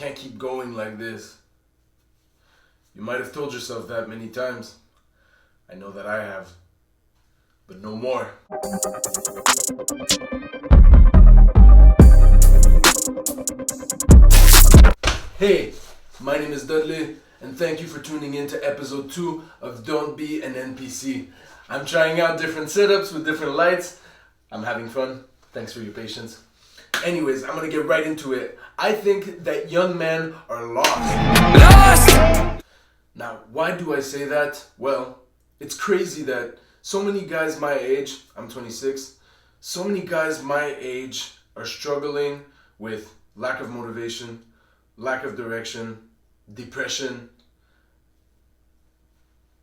can't keep going like this. You might have told yourself that many times. I know that I have. But no more. Hey, my name is Dudley, and thank you for tuning in to episode 2 of Don't Be an NPC. I'm trying out different setups with different lights. I'm having fun. Thanks for your patience. Anyways, I'm gonna get right into it. I think that young men are lost. Now, why do I say that? Well, it's crazy that so many guys my age, I'm 26, so many guys my age are struggling with lack of motivation, lack of direction, depression.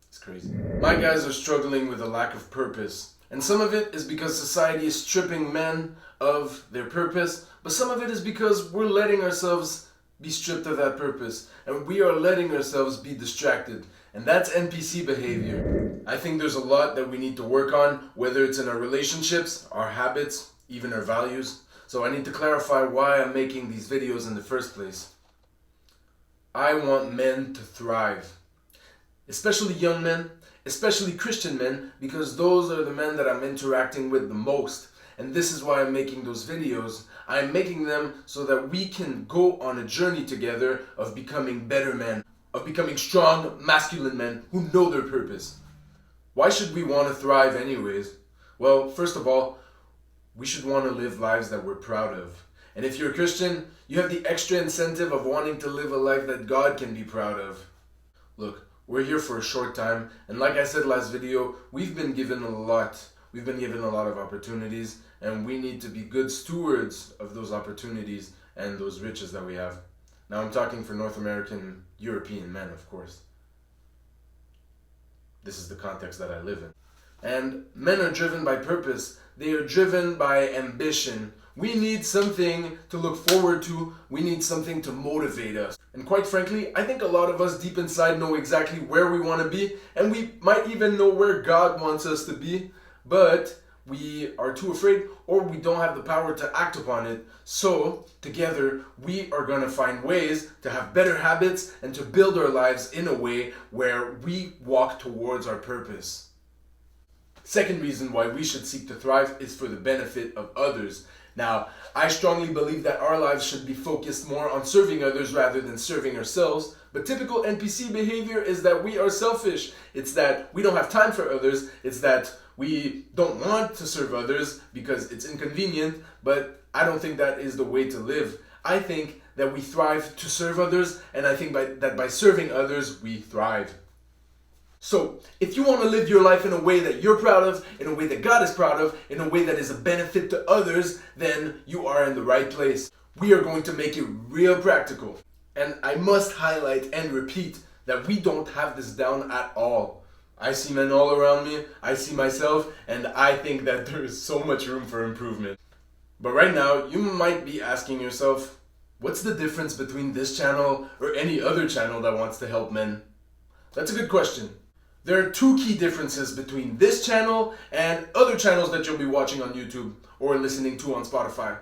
It's crazy. My guys are struggling with a lack of purpose. And some of it is because society is stripping men of their purpose, but some of it is because we're letting ourselves be stripped of that purpose, and we are letting ourselves be distracted. And that's NPC behavior. I think there's a lot that we need to work on, whether it's in our relationships, our habits, even our values. So I need to clarify why I'm making these videos in the first place. I want men to thrive, especially young men, especially Christian men, because those are the men that I'm interacting with the most. And this is why I'm making those videos. I'm making them so that we can go on a journey together of becoming better men, of becoming strong, masculine men who know their purpose. Why should we want to thrive anyways? Well, first of all, we should want to live lives that we're proud of. And if you're a Christian, you have the extra incentive of wanting to live a life that God can be proud of. Look, we're here for a short time, and like I said last video, we've been given a lot. We've been given a lot of opportunities, and we need to be good stewards of those opportunities and those riches that we have. Now I'm talking for North American, European men, of course. This is the context that I live in. And men are driven by purpose. They are driven by ambition. We need something to look forward to. We need something to motivate us. And quite frankly, I think a lot of us deep inside know exactly where we want to be, and we might even know where God wants us to be, but we are too afraid or we don't have the power to act upon it. So together we are going to find ways to have better habits and to build our lives in a way where we walk towards our purpose. Second reason why we should seek to thrive is for the benefit of others. Now, I strongly believe that our lives should be focused more on serving others rather than serving ourselves. But typical NPC behavior is that we are selfish. It's that we don't have time for others. It's that we don't want to serve others because it's inconvenient. But I don't think that is the way to live. I think that we thrive to serve others, and I think that by serving others, we thrive. So, if you want to live your life in a way that you're proud of, in a way that God is proud of, in a way that is a benefit to others, then you are in the right place. We are going to make it real practical. And I must highlight and repeat that we don't have this down at all. I see men all around me, I see myself, and I think that there is so much room for improvement. But right now, you might be asking yourself, what's the difference between this channel or any other channel that wants to help men? That's a good question. There are two key differences between this channel and other channels that you'll be watching on YouTube or listening to on Spotify.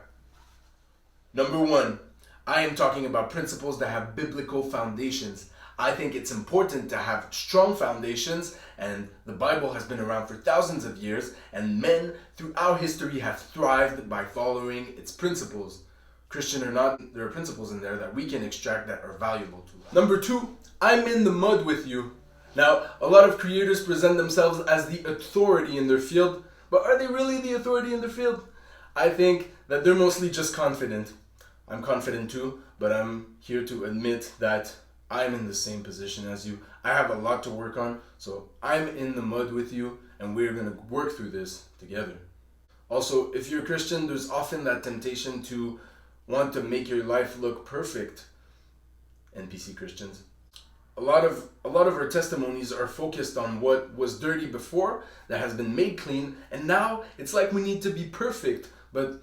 Number one, I am talking about principles that have biblical foundations. I think it's important to have strong foundations, and the Bible has been around for thousands of years, and men throughout history have thrived by following its principles. Christian or not, there are principles in there that we can extract that are valuable to us. Number two, I'm in the mud with you. Now, a lot of creators present themselves as the authority in their field, but are they really the authority in their field? I think that they're mostly just confident. I'm confident too, but I'm here to admit that I'm in the same position as you. I have a lot to work on, so I'm in the mud with you, and we're going to work through this together. Also, if you're a Christian, there's often that temptation to want to make your life look perfect. NPC Christians. A lot of our testimonies are focused on what was dirty before that has been made clean, and now it's like we need to be perfect, but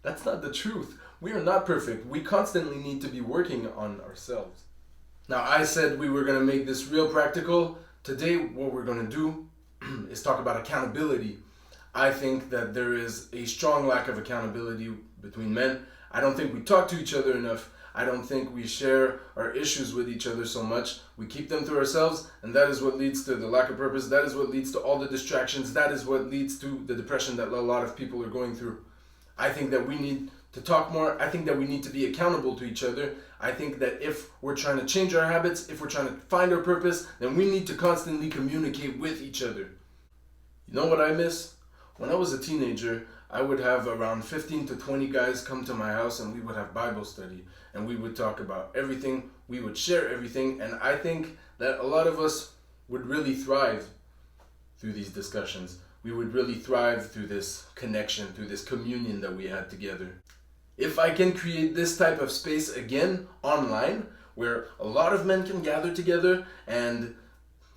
that's not the truth. We are not perfect. We constantly need to be working on ourselves. Now, I said we were going to make this real practical. Today, what we're going to do is talk about accountability. I think that there is a strong lack of accountability between men. I don't think we talk to each other enough. I don't think we share our issues with each other so much. We keep them to ourselves, and that is what leads to the lack of purpose. That is what leads to all the distractions. That is what leads to the depression that a lot of people are going through. I think that we need to talk more. I think that we need to be accountable to each other. I think that if we're trying to change our habits, if we're trying to find our purpose, then we need to constantly communicate with each other. You know what I miss? When I was a teenager, I would have around 15 to 20 guys come to my house, and we would have Bible study, and we would talk about everything. We would share everything, and I think that a lot of us would really thrive through these discussions. We would really thrive through this connection, through this communion that we had together. If I can create this type of space again online, where a lot of men can gather together and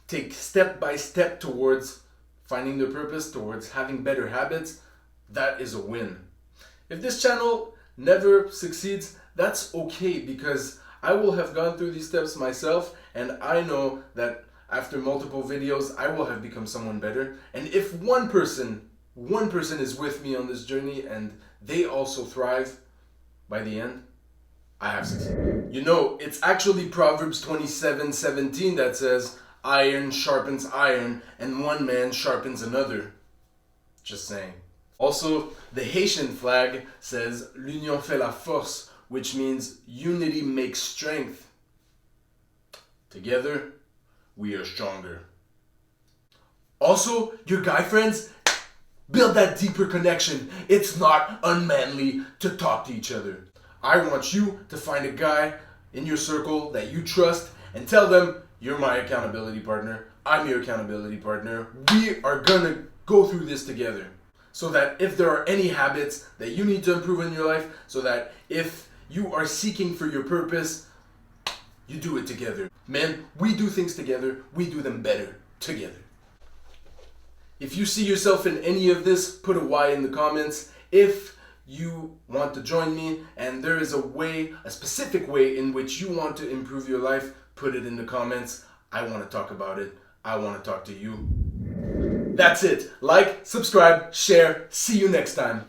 take step by step towards finding their purpose, towards having better habits, that is a win. If this channel never succeeds, that's okay, because I will have gone through these steps myself, and I know that after multiple videos, I will have become someone better. And if one person is with me on this journey and they also thrive, by the end, I have succeeded. You know, it's actually Proverbs 27:17 that says, iron sharpens iron and one man sharpens another. Just saying. Also, the Haitian flag says, l'union fait la force, which means unity makes strength. Together, we are stronger. Also, your guy friends, build that deeper connection. It's not unmanly to talk to each other. I want you to find a guy in your circle that you trust and tell them, you're my accountability partner, I'm your accountability partner. We are gonna go through this together. So that if there are any habits that you need to improve in your life, so that if you are seeking for your purpose, you do it together. Man, we do things together, we do them better together. If you see yourself in any of this, put a Y in the comments. If you want to join me and there is a specific way in which you want to improve your life, put it in the comments. I want to talk about it. I want to talk to you. That's it. Like, subscribe, share. See you next time.